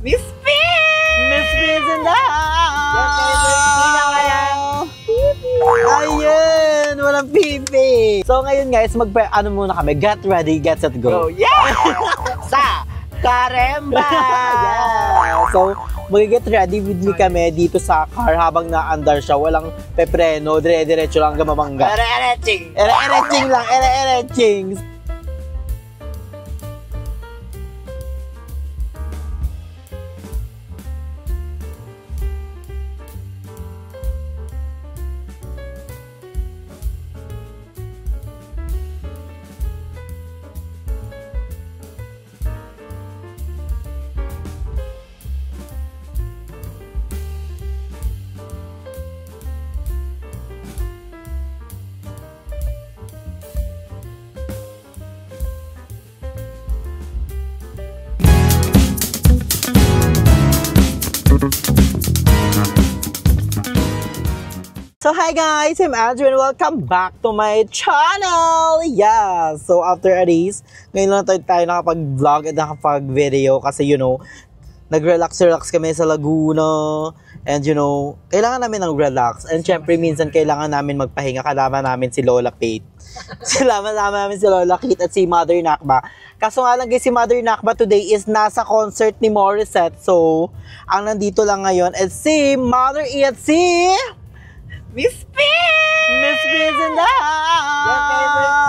Miss P! Miss P's in the house! Ayun! Walang pipi! So ngayon guys, muna kami. Get ready, get set, go! Yeah! Sa Karemba! Yeah! So, mag-get ready with me kami dito sa car habang na-andar siya. Walang pepreno, dire-diretso lang hanggang mamangga. Ere-ereching! Ere-ereching lang, ere-ereching! So hi guys, I'm Andrew and welcome back to my channel! Yeah! So after a days, ngayon lang tayo nakapag-vlog at nakapag-video kasi nag-relax kami sa Laguna and kailangan namin ng relax and syempre minsan kailangan namin magpahinga, kasama namin si Lola Pate. Kasama namin si Lola Kate at si Mother Nakba. Kaso nga lang guys, si Mother Nakba today is nasa concert ni Morissette. So, ang nandito lang ngayon is si Mother E at si Miss P! Miss P's in the house!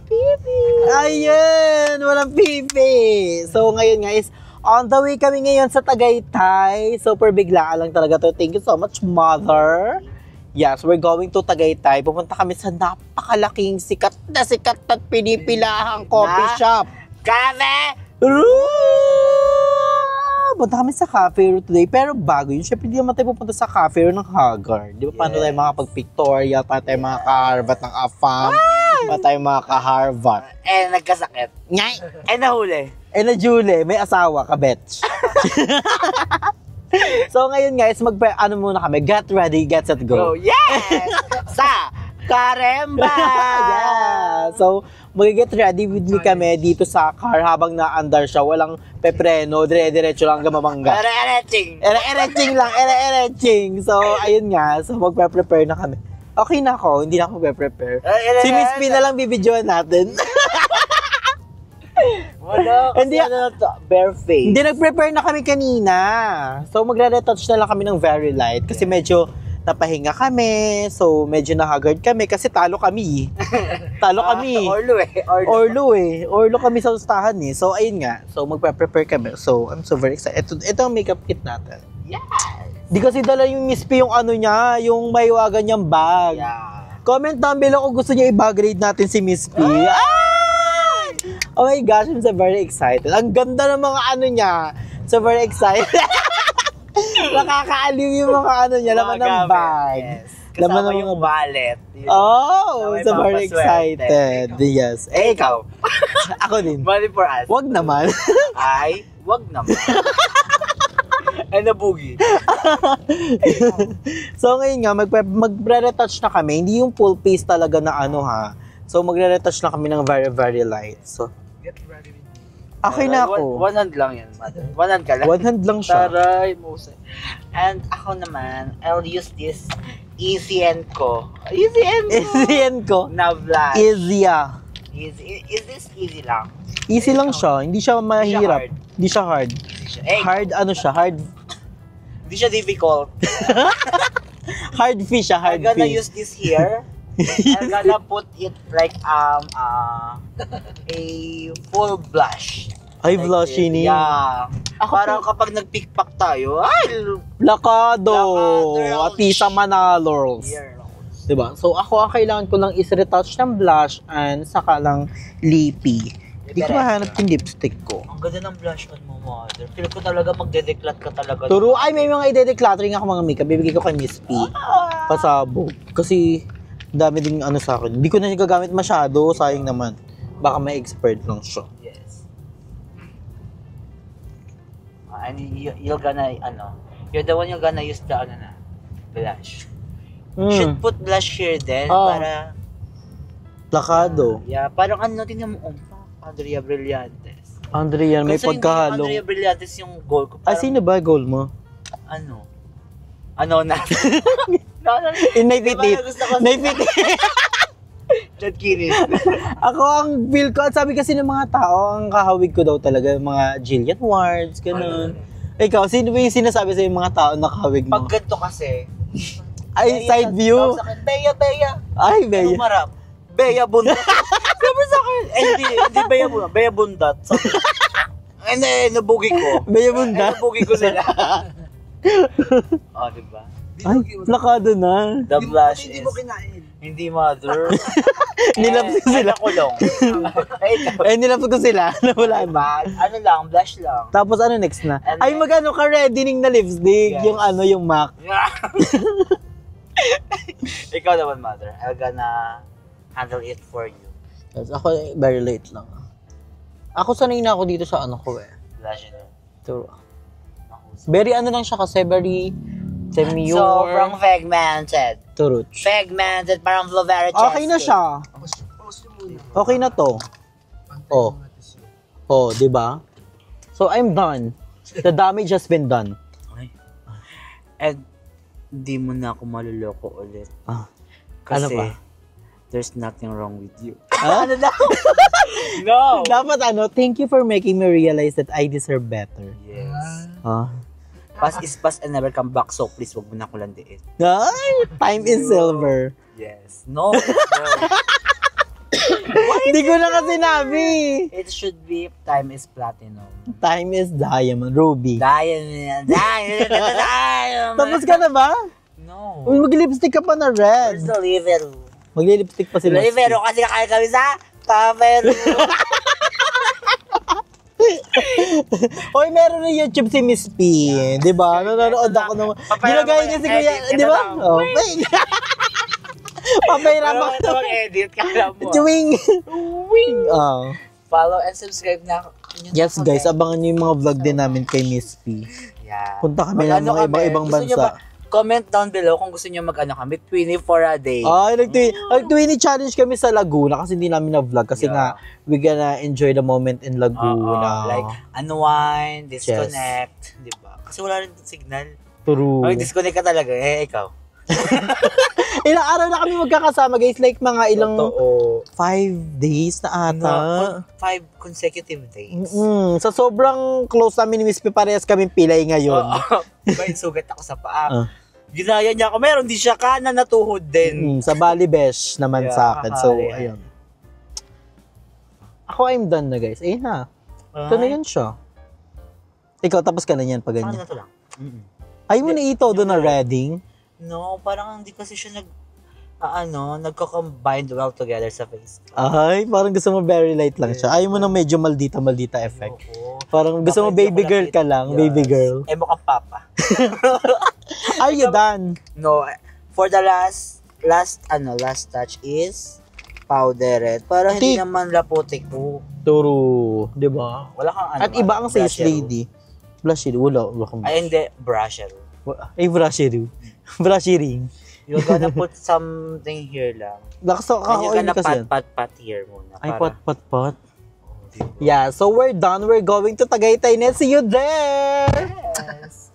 Pipi! Ayun! Walang pipi! So ngayon guys, on the way kami ngayon sa Tagaytay. Super biglaan lang talaga to. Thank you so much, Mother. Yes, we're going to Tagaytay. Pupunta kami sa napakalaking sikat at pinipilahang coffee shop. Cafe! Punta kami sa cafe today, pero bago yun, syempre hindi naman tayo pupunta sa cafe ng Haggard. Di ba, paano tayo makapag-pictorial, paano tayo maka-Harvard ng AFAM, paano tayo maka-Harvard. Nagkasakit. Ngay! Nahuli. Na-Julie, may asawa, kabetch. So ngayon guys, muna kami, get ready, get set, go. Yes! Sa Karemba! Yeah! So, mag-get ready with me kami dito sa car habang na-andar siya. Walang pepreno, dire-diretso lang hanggang mamangga. Ere-ereching! Ere-ereching lang, ere-ereching. So, ayun nga. So, magpe-prepare na kami. Okay na ako, hindi na ako magpe-prepare. Si Miss P na lang bibidyoan natin. Wala, Hindi, bare face. Hindi, nag-prepare na kami kanina. So, magre-retouch na lang kami ng very light. Kasi medyo napahinga kami. So, medyo na-haggard kami. Kasi talo kami. Talo kami. Orlo kami sa ustahan eh. So, ayun nga. So, magpe-prepare kami. So, I'm so very excited. Ito ang makeup kit natin. Yes! Di kasi dala yung Miss P yung ano niya, yung may wagan niyang bag. Yeah. Comment down below kung gusto niya i-bag-grade natin si Miss P. Ay! Oh my gosh, I'm so very excited. Ang ganda ng mga ano niya. So very excited. Nakakaaliw yung mga ano niya, laman ng bag. Yes. Laman Kasama ng yung wallet. Oh, may so very pampaswerte. excited. Yes. Eh, ikaw. Ako din. Money for us. Wag naman. Ay, wag naman. Ay, nabugi. So ngayon nga, magre-retouch na kami. Hindi yung full face talaga na ano ha. So magre-retouch na kami ng very, very light. So, Get ready with me. okay na ako. One hand lang yan, mother. One hand ka lang. One hand lang siya. Taray, Mose. And ako naman, I'll use this ECN ko. Easy ko. Na blush. Easy ah. Is this easy lang? Easy lang siya. Hindi siya mahirap. Hindi siya hard. Eh, Hard ano siya? Hard. Hindi siya difficult. Hard fish siya. Hard I'm gonna fish. use this here. I'm gonna put it like a full blush. Ay, Like blushy this. ni. Yeah. Parang kapag nag-pickpack tayo, ay, Lakado. Lakado. At isa Manalors. here. Diba? So, ako ang kailangan ko lang is retouch ng blush and saka lang lippy. Hindi ko mahanap yung lipstick ko. Ang ganda ng blush on mo, mother. Feel ko talaga magdedeclat ka talaga. Turo, ay may mga ide-decluttering ako mga makeup. Bibigay ko kay Miss P. Pasabog. Kasi, dami ding ano sa akin. Hindi ko na siya gagamit masyado. Sayang naman. Baka may expert lang siya. Yes. And you're gonna, you're the one you're gonna use the, blush. Should put blush here then, para, Lakado. yeah, parang tingnan mo, Andrea Brillantes. Andrea, may Kasi pagkahalo. hindi yung Andrea Brillantes yung goal ko. Ay, sino ba goal mo? Ano? Ano na? Naipitit. Naipitit. Chad Kiris. Ako ang feel ko, at sabi kasi ng mga tao, ang kahawig ko daw talaga, mga Jillian Wards, ganun. Ikaw, sino ba yung sinasabi sa mga tao na kahawig mo? Pag ganito kasi, Ay, side view. Bea. Ay, Ano Bea. marap? Bea Bundat. Sabi sa akin, hindi Bea Bundat. Bea Bundat. Nabugi ko. Bea Bundat? Nabugi ko sila. Diba? Ay, plakado na. The blush Hindi is... mo kinain. Hindi mother. Nilapit ko sila. Kulong. Nilapit ko sila. Nawala na. Ano lang, blush lang. Tapos ano next na? And Ay, then- mag-ano ka, reddening na lipstick. Yes. Yung ano, yung MAC. Ikaw naman, mother. I'm gonna handle it for you. Yes, ako, very late lang. Ako sanay na ako dito sa ano ko eh. Blush it. True. Very ano lang siya kasi, very demure. Sobrang pigmented. True. Pigmented, parang Flovera chest. Okay na siya. Pause nyo muna. Okay na to. Oh. Oh, di ba? So, I'm done. The damage has been done. And, di mo na ako maluloko ulit. Ah, Kasi, ano pa? there's nothing wrong with you. Ah? Ano daw? No! Dapat ano, thank you for making me realize that I deserve better. Yes. Ah. Past is past and never come back, so please, wag mo na ako landiin. Ay, time is silver. Yes. No. Hindi ko na kasi sinabi. It should be, time is platinum. Time is diamond, ruby. Diamond. Tapos ka na ba? No. Uy, mag-lipstick ka pa na Where's red. the liver? Mag-lipstick pa si Liver, kasi kakain kami sa Paveru. Hoy, meron na YouTube si Miss P. Di ba? Nanonood ako naman. Ginagaya niya si Kuya. Di ba? Oh, papayram Pero ako. ito mag-edit, kala mo. Chewing. Oh. Follow and subscribe na. Yes guys, abangan niyo yung mga vlog din namin kay Miss P. Yeah. Punta kami ng Mag-ano mga kami? ibang-ibang Gusto nyo bansa. ba- Comment down below kung gusto nyo mag-ano kami, 24 a day. Ay, nag-20 challenge kami sa Laguna kasi hindi namin na-vlog kasi Yeah. nga we gonna enjoy the moment in Laguna. Like, unwind, disconnect, di ba? Kasi wala rin signal. True. Pag disconnect ka talaga, ikaw. Ilang araw na kami magkakasama guys, like mga ilang Totoo. 5 days na ata. 5 consecutive days. Sa sobrang close namin ni Miss P, parehas kami pilay ngayon. Diba yung sugat ako sa paa? Ginaya niya ako. Meron din siya kanan na tuhod din. Sa Bali Besh naman Yeah, sa akin. So, kakari. ayun. Ako, I'm done na guys. Ayun na. Ito na yun siya. Ikaw, tapos ka na yan pag Ano ganyan. na to lang? Ayaw mo na ito doon na reading? No, parang hindi kasi siya nagko-combine well together sa face. Ay, parang gusto mo very light lang siya. Ayaw mo na medyo maldita effect. Oo. Parang gusto mo Ako, hindi baby ako girl ka lakit. lang, Yes. baby girl. Mukhang papa. Are you done? No, for the last touch is powder red. Para hindi Tik. naman laputik po. Turo, di ba? Wala kang ano. At iba ang face brusher. lady. Blushy, wala kang Ay, hindi. Brusher. Ay, brushy ring. You're gonna put something here lang. Nakaso, And you're kaka-oil gonna kasi yan. pat here muna. Ay, para- pat. Yeah, so we're done. We're going to Tagaytay na. See you there! Yes.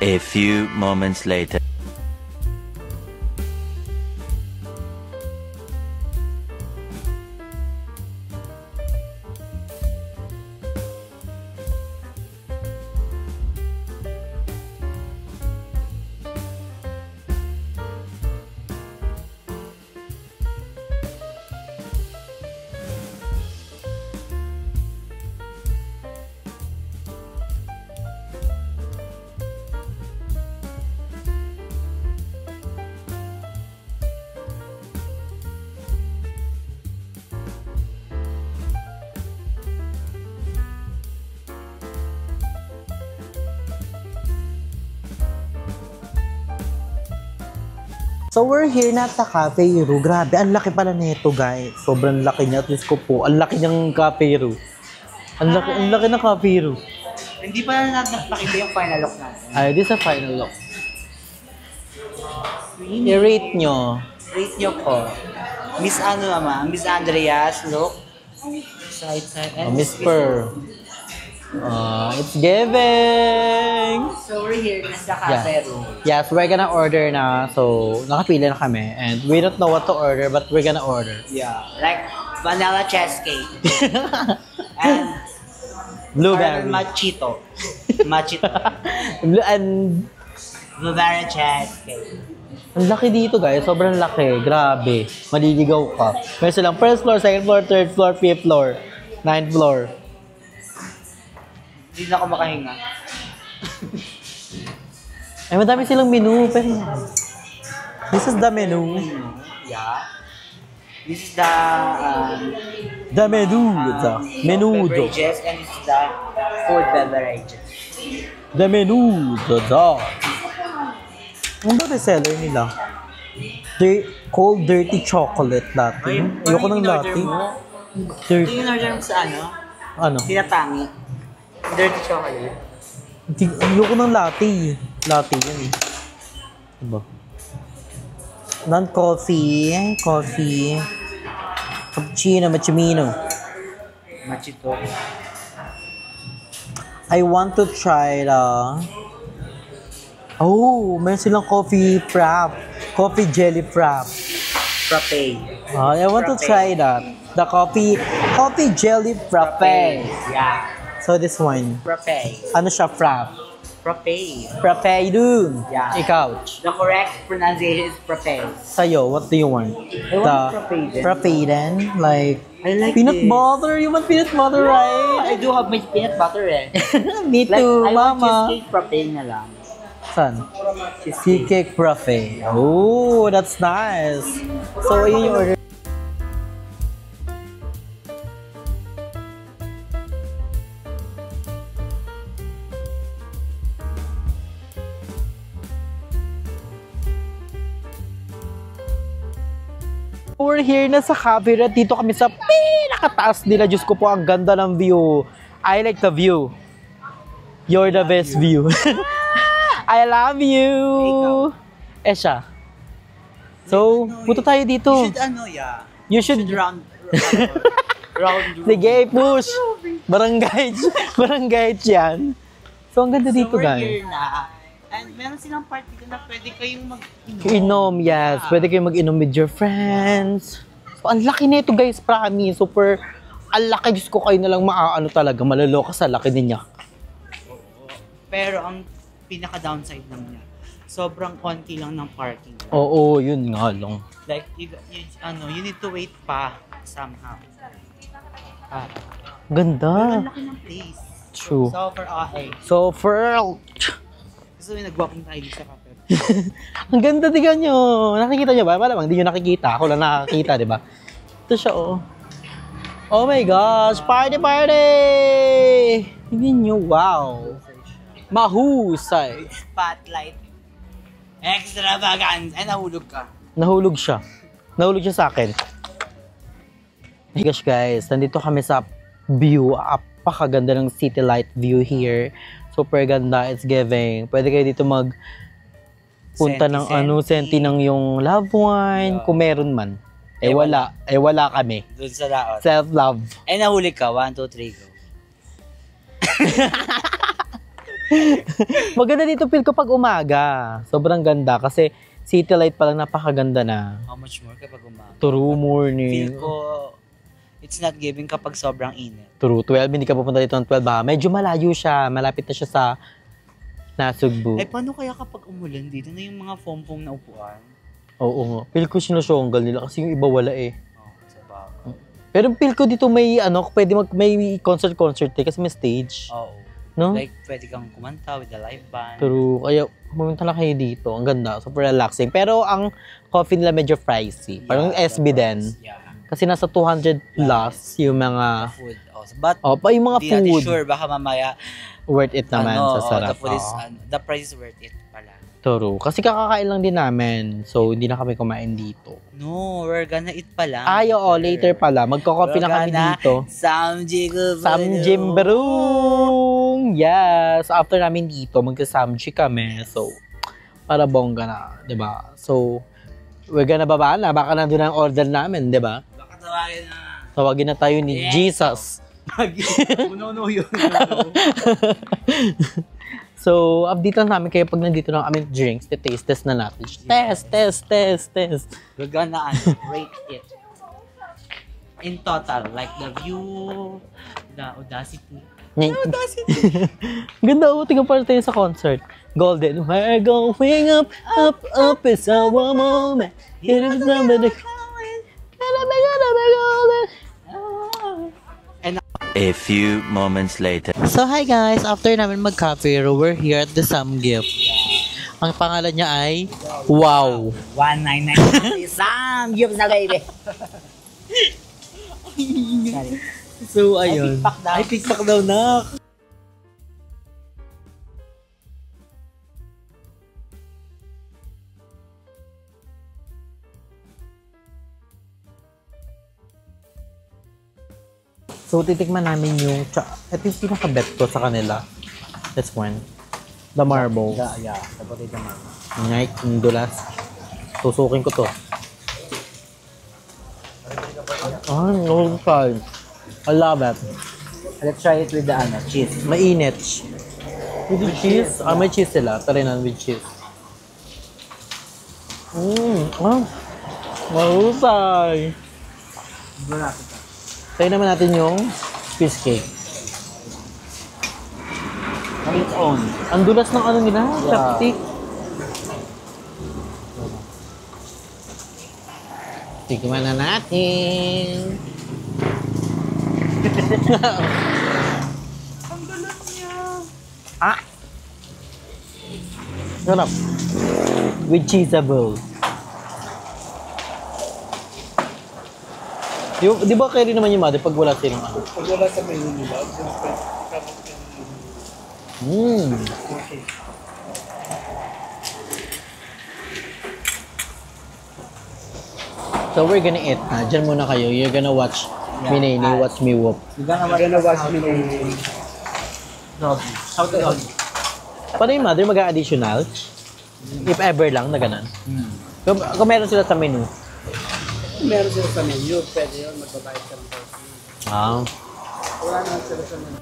A few moments later. So we're here na sa Cafe Ru. Grabe, ang laki pala nito, guys. Sobrang laki niya. At least ko po, ang laki niyang Cafe Ru. Ang laki ng Cafe Ru. Hindi pa na nakita yung final look natin. Ay, this is a final look. I-rate nyo. Rate nyo po. Miss Andreas look. Side. Oh, Miss Per. It's giving! So we're here na sa cafe room. Yes, we're gonna order na. So, nakapila na kami. And we don't know what to order, but we're gonna order. Yeah. Like vanilla cheesecake. And Blueberry. machito. And Blueberry cheesecake. ang laki dito guys, sobrang laki. Grabe. Maliligaw ka. May silang first floor, second floor, third floor, fifth floor, ninth floor. Hindi na ako makahinga. Ay, madami silang menu. Pero, this is the menu. Yeah. This is the The menu. The menudo. beverages and this is the food beverages. The menu. The. Ang ba seller nila? Cold dirty chocolate latte. Ayoko ng latte. Ito Dirty. yung order mo sa ano? Ano? Tinatangi. Dirty chocolate. Ayoko ng latte. Latte yun eh. Diba? Non-coffee. Coffee. Cappuccino, macchiamino. Machito. I want to try the... Oh, meron silang coffee frap. Coffee jelly frap. Frappe. I want to try that. The coffee jelly frappe. Yeah. So this one. Frappe. Ano siya frap? Frappe. Frappe dun. Yeah. Ikaw. The correct pronunciation is frappe. Sa'yo, what do you want? want frappe din. Frappe din? Like, I like peanut this. butter? You want peanut butter, right? I do have my peanut butter eh. Me Like, too, I want mama. cheesecake frappe na lang. Saan? Cheesecake frappe. Oh, that's nice. So, ayun yung order. We're here na sa cafe. Dito kami sa pinakataas nila. Diyos ko po, ang ganda ng view. I like the view. You're the best view. I love you. Esha. So, punta tayo dito. You should yeah. You should round sige, push. Barangay yan. So, ang ganda dito, so, we're guys. here na. And meron silang part dito na pwede kayong mag-inom. Inom, yes. Pwede kayong mag-inom with your friends. So, ang laki nito, guys. Promise. Super, ang laki. Diyos ko, kayo na lang maaano talaga. Malaloka sa laki niya. Pero ang pinaka-downside lang niya, sobrang konti lang ng parking. Oo, yun nga lang. Like, you need to wait pa somehow. Pero Ganda. ang laki ng place. True. So, for So, for... gusto mo nag-walking tayo dito sa cafe. Ang ganda, tingnan nyo. Nakikita nyo ba? Malamang, hindi nyo nakikita. Ako lang nakakita, di ba? Ito siya, oh. Oh my gosh! Party! Hindi nyo, wow. Mahusay. Spotlight. Extravagance. Ay, nahulog ka. Nahulog siya. Nahulog siya sa akin. Hey gosh, guys. Nandito kami sa view. Apakaganda ng city light view here. Super ganda. It's giving. Pwede kayo dito punta ng senti ng yung loved one. Kung meron man. Wala. Wala kami. Doon sa laot. Self-love. Ay, nahuli ka. 1, 2, 3, go. Maganda dito feel ko pag umaga. Sobrang ganda kasi city light pa lang napakaganda na. How much more kapag umaga? True morning. Feel ko, it's not giving kapag sobrang init. True, 12. Hindi ka pupunta dito ng 12 ba? Medyo malayo siya. Malapit na siya sa Nasugbu. Ay, paano kaya kapag umulan dito na yung mga foam-foam na upuan? Oo nga. Feel ko sinusyonggal nila kasi yung iba wala eh. Oh, sa bago. Pero feel ko dito may pwede may concert eh kasi may stage. Oo. No? Like, pwede kang kumanta with the live band. Pero kaya pumunta lang kayo dito. Ang ganda. Super relaxing. Pero ang coffee nila medyo pricey. Parang SB din. Yeah. Kasi nasa 200 plus yung mga... Food. Oh, but, pa yung mga di natin food. sure, baka mamaya, Worth it naman sa sarap. the price is worth it pala. True. Kasi kakakain lang din namin. So, hindi na kami kumain dito. No, we're gonna eat pala. Ay, oo. Later pala. Magko-coffee na kami dito. Samjim Barung! Yes! After namin dito, magka-samji kami. So, para bongga na. Diba? So, we're gonna baba na. Baka nandun ang order namin. Diba? Baka tawagin na. Tawagin na tayo ni Jesus. Lagi. No, yun. So, update lang namin kayo pag nandito na kami drinks, taste test na natin. Test. We're gonna rate it. In total, like the view, the audacity. Ganda oh, tingnan pa tayo sa concert. Golden, we're going up, up is our moment. A few moments later. So hi guys, after namin mag-cafe, we're here at the Samgyup. Ang pangalan niya ay Wow. 199 Samgyup na baby. So ayun. Ay, pikpak daw na. So, titikman namin yung, ito yung pinaka-bet ko sa kanila. This one. The marble. Yeah, the potato marble. Ngay, yung dulas. Tusukin ko to. Oh, okay. I love it. Let's try it with the cheese. Mainit. With the cheese? May cheese sila. Try na with cheese. Mahusay. Try naman natin yung fish cake. On its own. Ang dulas ng ano nila, chopstick. Tikman na natin. Ang dulas niya. Sarap. With cheesable. Di ba carry naman yung mother pag wala silang ano? Pag wala sa menu nila, siyempre, kapag So we're gonna eat. Diyan muna kayo. You're gonna watch me Nene, watch me whoop. You're gonna watch me doggy. How to doggy? Paano yung mother mag-additional? If ever lang na ganun. Kung meron sila sa menu. meron sila sa menu, pwede yun, magbabayad ka ng coffee. Wala naman sila sa menu.